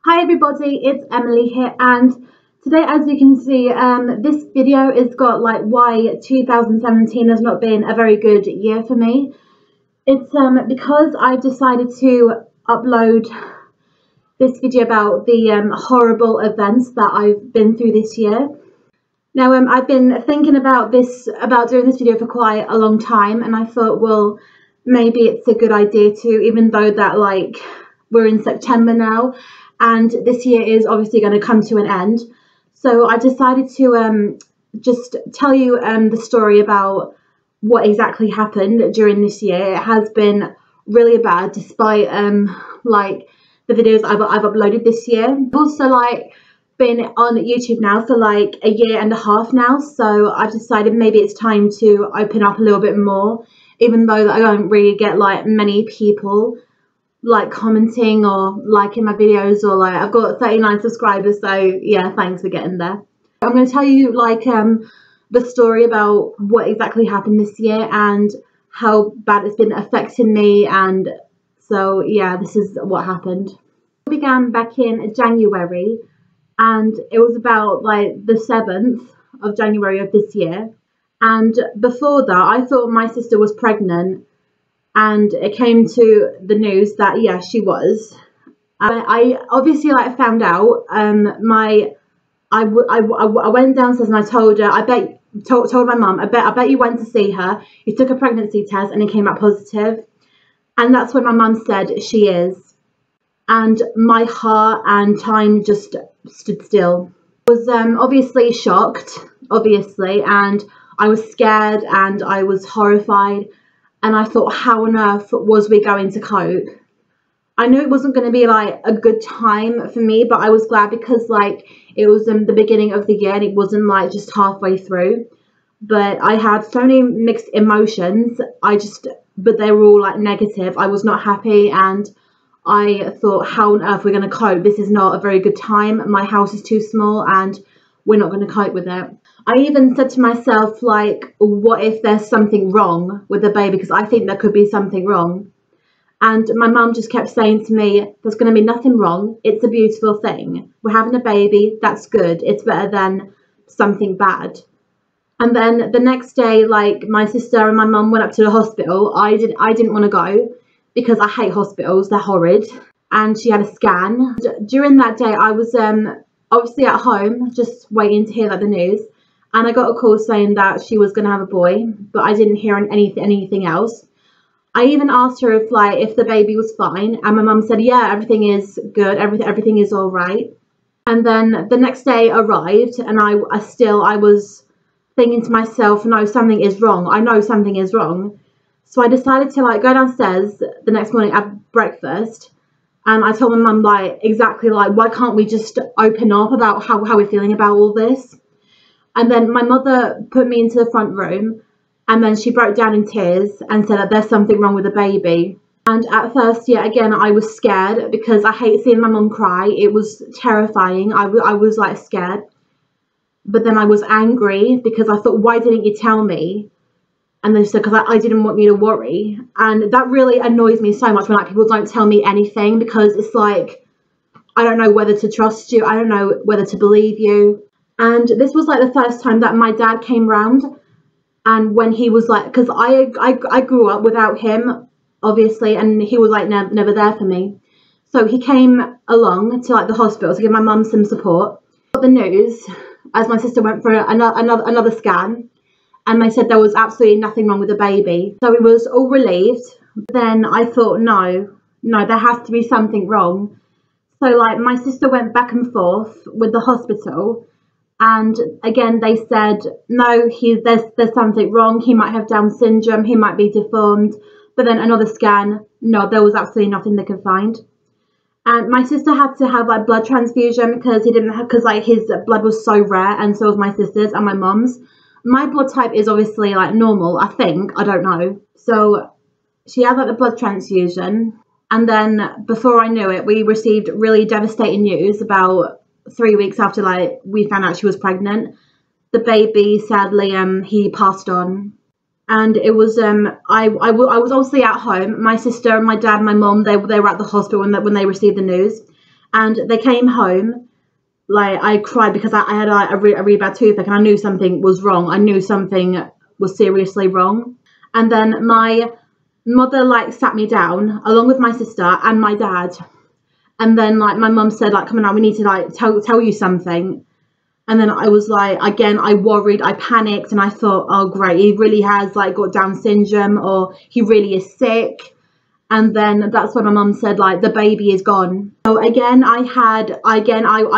Hi everybody, it's Emily here, and today, as you can see, this video has got like why 2017 has not been a very good year for me. It's because I've decided to upload this video about the horrible events that I've been through this year. Now, I've been thinking about doing this video for quite a long time, and I thought, well, maybe it's a good idea to, even though that like we're in September now, and this year is obviously going to come to an end. So I decided to just tell you the story about what exactly happened during this year. It has been really bad, despite like the videos I've uploaded this year. I've also like been on YouTube now for like a year and a half now, so I've decided maybe it's time to open up a little bit more, even though I don't really get like many people like commenting or liking my videos, or like I've got 39 subscribers, so yeah, thanks for getting there. I'm going to tell you like the story about what exactly happened this year and how bad it's been affecting me, and so yeah, this is what happened. It began back in January, and it was about like the 7th of January of this year, and before that I thought my sister was pregnant. And it came to the news that yeah, she was. I obviously like found out. I went downstairs and I told her. Told my mum. I bet you went to see her. You took a pregnancy test and it came out positive. And that's when my mum said she is. And my heart and time just stood still. I was obviously shocked, obviously, and I was scared and I was horrified. And I thought, how on earth was we going to cope? I knew it wasn't going to be like a good time for me, but I was glad because like it was the beginning of the year and it wasn't like just halfway through. But I had so many mixed emotions. But they were all like negative. I was not happy, and I thought, how on earth we're going to cope? This is not a very good time. My house is too small and we're not going to cope with it. I even said to myself, like, what if there's something wrong with the baby? Because I think there could be something wrong. And my mum just kept saying to me, there's going to be nothing wrong. It's a beautiful thing. We're having a baby. That's good. It's better than something bad. And then the next day, like, my sister and my mum went up to the hospital. I didn't want to go because I hate hospitals. They're horrid. And she had a scan. During that day, I was obviously at home just waiting to hear like the news. And I got a call saying that she was going to have a boy, but I didn't hear anything else. I even asked her if the baby was fine, and my mum said, yeah, everything is good, everything is all right. And then the next day arrived, and I was thinking to myself, no, something is wrong. I know something is wrong. So I decided to like go downstairs the next morning at breakfast, and I told my mum like exactly like, why can't we just open up about how we're feeling about all this? And then my mother put me into the front room, and then she broke down in tears and said that there's something wrong with the baby. And at first, yeah, again, I was scared because I hate seeing my mum cry. It was terrifying. I was like scared. But then I was angry because I thought, why didn't you tell me? And then she said, because I didn't want you to worry. And that really annoys me so much when like people don't tell me anything, because it's like, I don't know whether to trust you. I don't know whether to believe you. And this was like the first time that my dad came round, and when he was like, because I grew up without him, obviously, and he was like never there for me. So he came along to like the hospital to give my mum some support. Got the news as my sister went for another scan, and they said there was absolutely nothing wrong with the baby. So he was all relieved. Then I thought, no, there has to be something wrong. So like my sister went back and forth with the hospital. And again, they said, no, there's something wrong. He might have Down syndrome. He might be deformed. But then another scan, no, there was absolutely nothing they could find. And my sister had to have like blood transfusion because like his blood was so rare, and so was my sister's and my mum's. My blood type is obviously like normal, I think. I don't know. So she had like the blood transfusion. And then before I knew it, we received really devastating news about 3 weeks after like we found out she was pregnant. The baby, sadly, he passed on. And it was I was obviously at home. My sister and my dad and my mum, they were at the hospital when they received the news. And they came home, like I cried because I had like a really bad toothache, and I knew something was wrong. I knew something was seriously wrong. And then my mother like sat me down along with my sister and my dad, and then like my mum said like, come on now, we need to like tell you something. And then I was like, again, I worried, I panicked, and I thought, oh great, he really has like got Down syndrome, or he really is sick. And then that's when my mum said like, the baby is gone. So again, I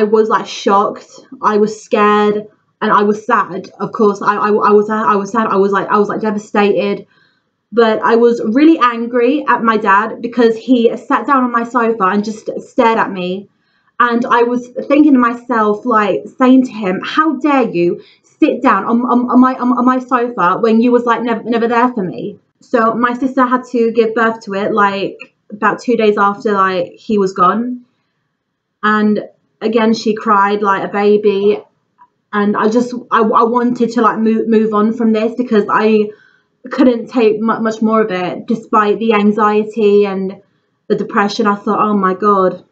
was like shocked, I was scared, and I was sad. Of course, I was sad. I was like devastated. But I was really angry at my dad because he sat down on my sofa and just stared at me. And I was thinking to myself, like saying to him, how dare you sit down on my sofa when you was like never there for me. So my sister had to give birth to it like about 2 days after like he was gone. And again, she cried like a baby. And I wanted to like move on from this because I couldn't take much more of it, despite the anxiety and the depression. I thought, oh my God.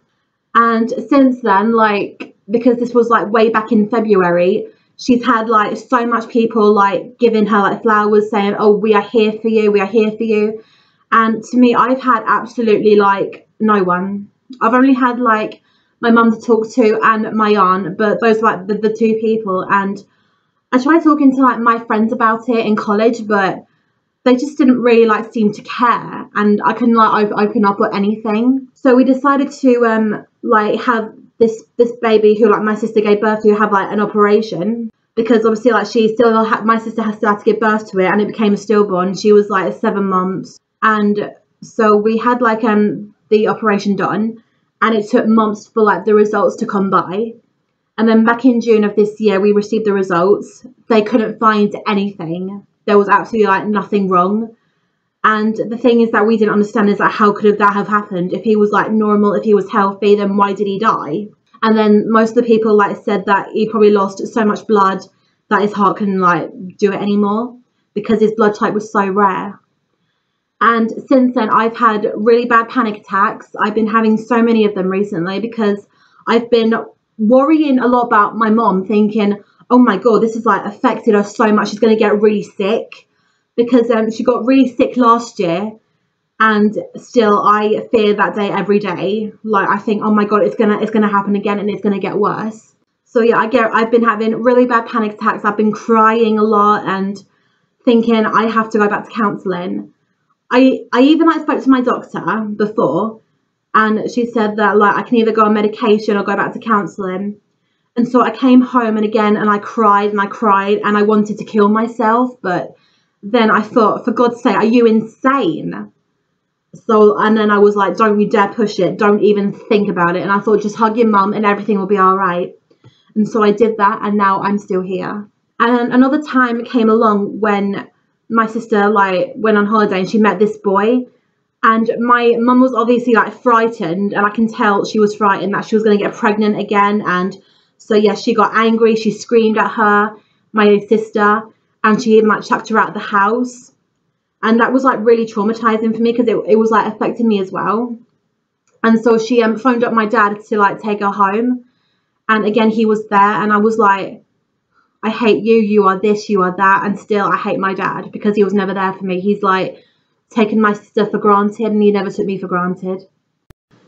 And since then, like, because this was like way back in February, she's had like so much people like giving her like flowers, saying, oh, we are here for you, we are here for you. And to me, I've had absolutely like no one. I've only had like my mum to talk to and my aunt, but those are like the two people. And I tried talking to like my friends about it in college, but they just didn't really like seem to care, and I couldn't like open up or anything. So we decided to like have this baby who like my sister gave birth to have like an operation, because obviously like she still had, my sister has still had to give birth to it, and it became a stillborn. She was like 7 months, and so we had like the operation done, and it took months for like the results to come by. And then back in June of this year, we received the results. They couldn't find anything. There was absolutely like nothing wrong. And the thing is that we didn't understand is that how could that have happened? If he was like normal, if he was healthy, then why did he die? And then most of the people like said that he probably lost so much blood that his heart couldn't like do it anymore because his blood type was so rare. And since then, I've had really bad panic attacks. I've been having so many of them recently because I've been worrying a lot about my mom, thinking, oh my God, this has like affected her so much. She's going to get really sick, because she got really sick last year, and still I fear that day every day. Like I think, oh my God, it's gonna happen again, and it's gonna get worse. So yeah, I've been having really bad panic attacks. I've been crying a lot and thinking I have to go back to counselling. I even like spoke to my doctor before, and she said that like I can either go on medication or go back to counselling. And so I came home, and again, and I cried and I cried, and I wanted to kill myself. But then I thought, for God's sake, are you insane? So, and then I was like, don't you dare push it. Don't even think about it. And I thought, just hug your mum and everything will be all right. And so I did that, and now I'm still here. And another time came along when my sister like went on holiday and she met this boy. And my mum was obviously like frightened, and I can tell she was frightened that she was going to get pregnant again. And so yeah, she got angry, she screamed at her, my sister, and she even like chucked her out of the house. And that was like really traumatizing for me because it was like affecting me as well. And so she phoned up my dad to like take her home, and again he was there, and I was like, I hate you, you are this, you are that. And still I hate my dad because he was never there for me. He's like taken my sister for granted, and he never took me for granted.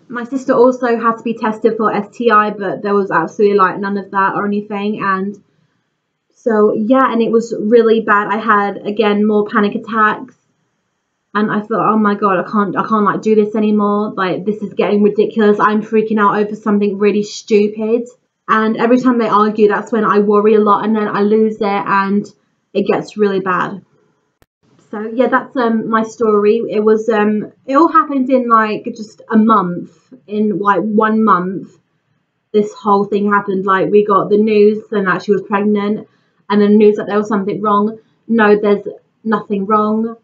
My sister also had to be tested for STI, but there was absolutely like none of that or anything. And so yeah, and it was really bad. I had again more panic attacks, and I thought, oh my God, I can't like do this anymore. Like this is getting ridiculous. I'm freaking out over something really stupid. And every time they argue, that's when I worry a lot, and then I lose it, and it gets really bad. So yeah, that's my story. It was it all happened in like just a month. In like 1 month, this whole thing happened. Like we got the news and that she was pregnant, and then news that there was something wrong. No, there's nothing wrong.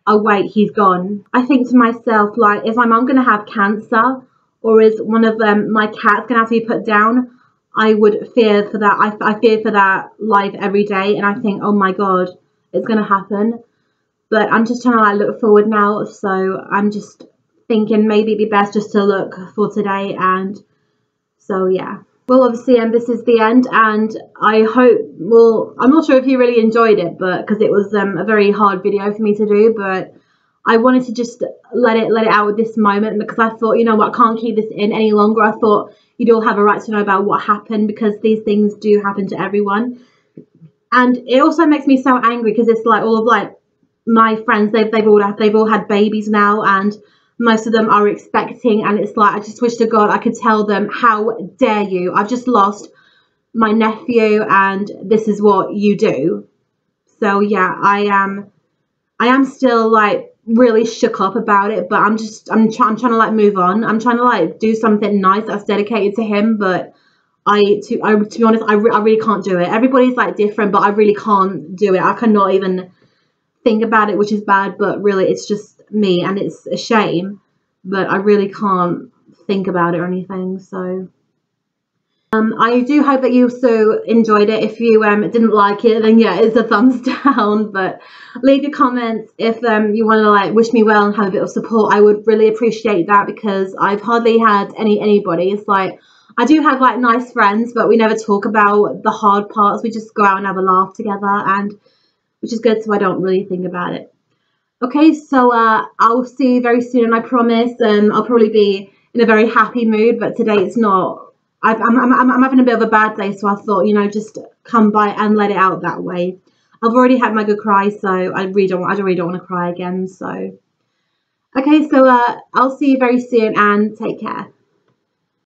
Oh wait, he's gone. I think to myself, like, is my mum gonna have cancer, or is one of my cats gonna have to be put down? I would fear for that. I fear for that life every day, and I think, oh my God, it's gonna happen. But I'm just trying to like look forward now, so I'm just thinking maybe it'd be best just to look for today and So yeah. Well, obviously, this is the end, and I hope. Well, I'm not sure if you really enjoyed it, but because it was a very hard video for me to do, but I wanted to just let it out at this moment because I thought, you know what, I can't keep this in any longer. I thought you'd all have a right to know about what happened because these things do happen to everyone, and it also makes me so angry because it's like all of like my friends, they've all had babies now, and most of them are expecting, and it's like I just wish to God I could tell them, how dare you, I've just lost my nephew and this is what you do. So yeah, I am still like really shook up about it, but I'm trying to like move on. I'm trying to like do something nice that's dedicated to him, but to be honest, I really can't do it. Everybody's like different, but I really can't do it. I cannot even think about it, which is bad, but really it's just me, and it's a shame, but I really can't think about it or anything. So I do hope that you also enjoyed it. If you didn't like it, then yeah, it's a thumbs down, but leave your comments if you want to like wish me well and have a bit of support. I would really appreciate that because I've hardly had anybody. It's like I do have like nice friends, but we never talk about the hard parts. We just go out and have a laugh together, and which is good, so I don't really think about it. Okay, so I'll see you very soon, I promise. I'll probably be in a very happy mood, but today it's not. I'm having a bit of a bad day, so I thought, you know, just come by and let it out that way. I've already had my good cry, so I really don't want to cry again. So, okay, so I'll see you very soon, and take care.